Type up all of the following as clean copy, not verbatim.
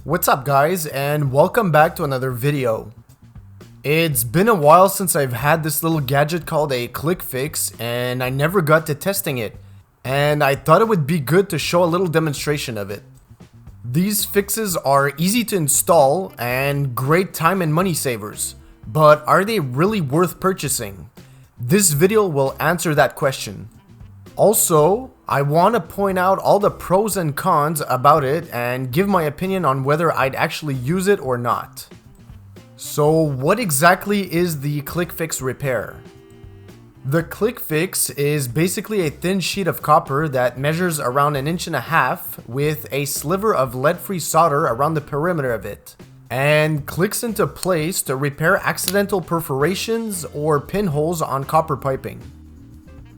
What's up guys, and welcome back to another video. It's been a while since I've had this little gadget called a ClickFix, and I never got to testing it, and I thought it would be good to show a little demonstration of it. These fixes are easy to install and great time and money savers, but are they really worth purchasing? This video will answer that question. Also, I want to point out all the pros and cons about it and give my opinion on whether I'd actually use it or not. So what exactly is the ClickFix repair? The ClickFix is basically a thin sheet of copper that measures around 1.5 inches with a sliver of lead-free solder around the perimeter of it, and clicks into place to repair accidental perforations or pinholes on copper piping.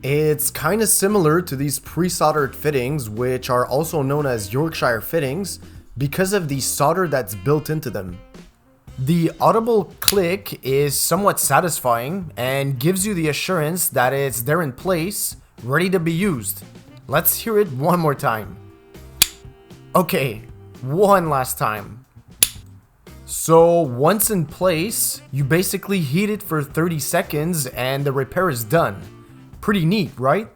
It's kind of similar to these pre-soldered fittings, which are also known as Yorkshire fittings because of the solder that's built into them. The audible click is somewhat satisfying and gives you the assurance that it's there in place, ready to be used. Let's hear it one more time. Okay, one last time. So once in place, you basically heat it for 30 seconds and the repair is done. Pretty neat, right?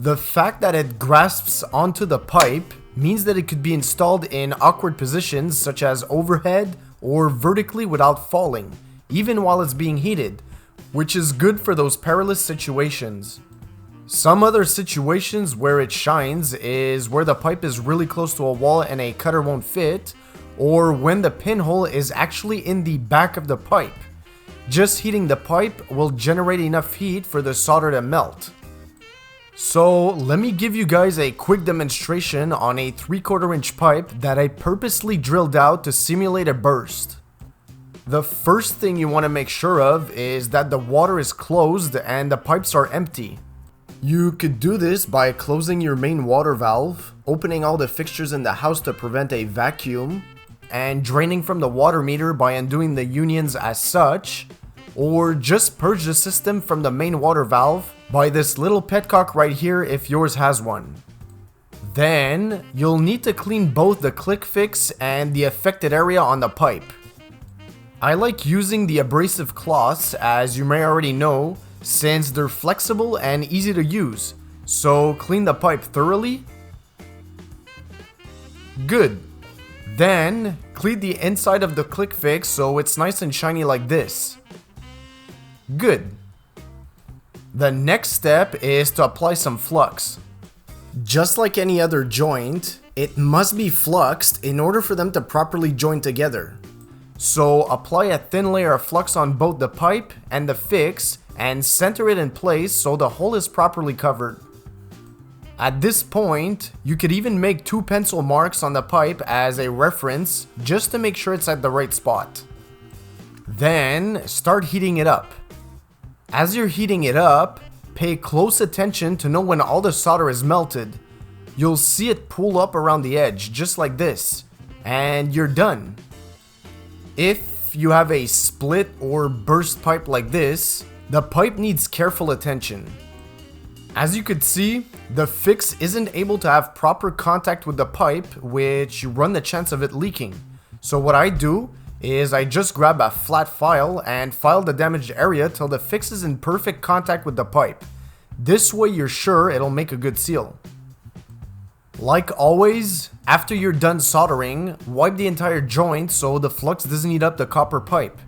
The fact that it grasps onto the pipe means that it could be installed in awkward positions such as overhead or vertically without falling, even while it's being heated, which is good for those perilous situations. Some other situations where it shines is where the pipe is really close to a wall and a cutter won't fit, or when the pinhole is actually in the back of the pipe. Just heating the pipe will generate enough heat for the solder to melt. So let me give you guys a quick demonstration on a 3/4 inch pipe that I purposely drilled out to simulate a burst. The first thing you want to make sure of is that the water is closed and the pipes are empty. You could do this by closing your main water valve, opening all the fixtures in the house to prevent a vacuum, and draining from the water meter by undoing the unions as such, or just purge the system from the main water valve by this little petcock right here if yours has one. Then you'll need to clean both the ClickFix and the affected area on the pipe. I like using the abrasive cloths, as you may already know, since they're flexible and easy to use. So clean the pipe thoroughly. Good. Then clean the inside of the ClickFix so it's nice and shiny like this. Good. The next step is to apply some flux. Just like any other joint, it must be fluxed in order for them to properly join together. So apply a thin layer of flux on both the pipe and the fix and center it in place so the hole is properly covered. At this point, you could even make 2 pencil marks on the pipe as a reference just to make sure it's at the right spot. Then start heating it up. As you're heating it up, pay close attention to know when all the solder is melted. You'll see it pull up around the edge just like this, and you're done. If you have a split or burst pipe like this, the pipe needs careful attention. As you could see, the fix isn't able to have proper contact with the pipe, which you run the chance of it leaking. So what I do is I just grab a flat file and file the damaged area till the fix is in perfect contact with the pipe. This way you're sure it'll make a good seal. Like always, after you're done soldering, wipe the entire joint so the flux doesn't eat up the copper pipe.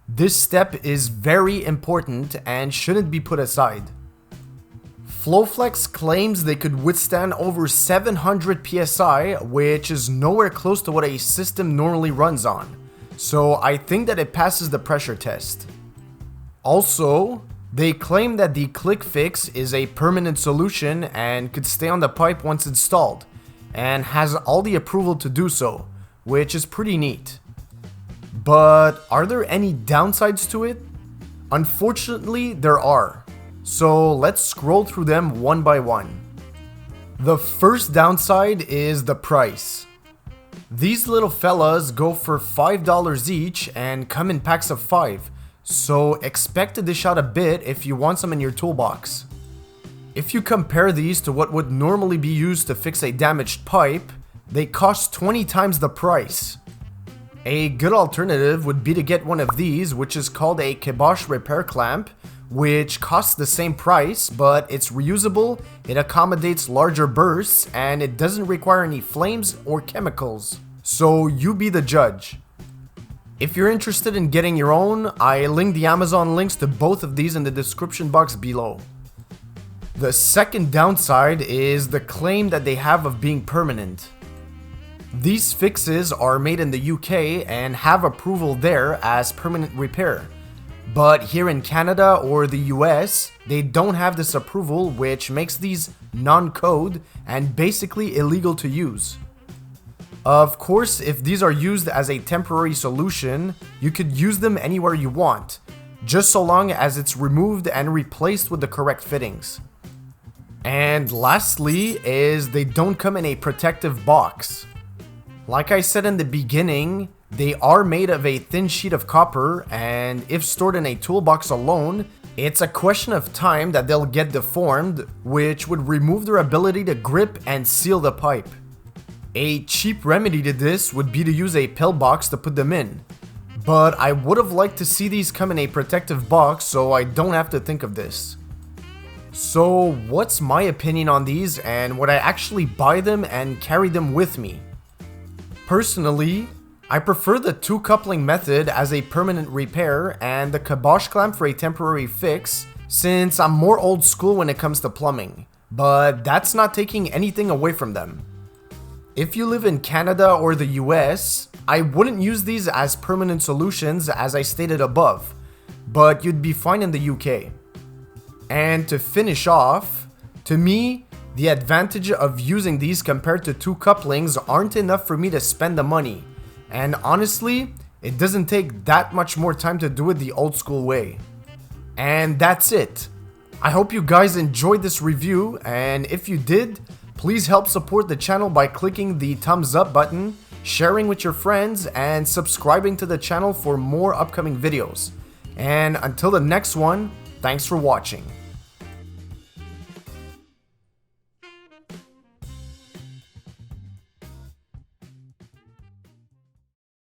This step is very important and shouldn't be put aside. Flowflex claims they could withstand over 700 psi, which is nowhere close to what a system normally runs on. So I think that it passes the pressure test. Also, they claim that the ClickFix is a permanent solution and could stay on the pipe once installed, and has all the approval to do so, which is pretty neat. But are there any downsides to it? Unfortunately, there are. So let's scroll through them one by one. The first downside is the price. These little fellas go for $5 each and come in packs of 5, so expect to dish out a bit if you want some in your toolbox. If you compare these to what would normally be used to fix a damaged pipe, they cost 20 times the price. A good alternative would be to get one of these, which is called a kibosh repair clamp, which costs the same price, but it's reusable, it accommodates larger bursts, and it doesn't require any flames or chemicals. So you be the judge. If you're interested in getting your own, I linked the Amazon links to both of these in the description box below. The second downside is the claim that they have of being permanent. These fixes are made in the UK and have approval there as permanent repair. But here in Canada or the US, they don't have this approval, which makes these non-code and basically illegal to use. Of course, if these are used as a temporary solution, you could use them anywhere you want, just so long as it's removed and replaced with the correct fittings. And lastly is they don't come in a protective box. Like I said in the beginning, they are made of a thin sheet of copper, and if stored in a toolbox alone, it's a question of time that they'll get deformed, which would remove their ability to grip and seal the pipe. A cheap remedy to this would be to use a pillbox to put them in, but I would have liked to see these come in a protective box so I don't have to think of this. So what's my opinion on these, and would I actually buy them and carry them with me? Personally, I prefer the two coupling method as a permanent repair and the kibosh clamp for a temporary fix, since I'm more old school when it comes to plumbing, but that's not taking anything away from them. If you live in Canada or the US, I wouldn't use these as permanent solutions as I stated above, but you'd be fine in the UK. And to finish off, to me, the advantage of using these compared to two couplings aren't enough for me to spend the money. And honestly, it doesn't take that much more time to do it the old school way. And that's it. I hope you guys enjoyed this review, and if you did, please help support the channel by clicking the thumbs up button, sharing with your friends, and subscribing to the channel for more upcoming videos. And until the next one, thanks for watching.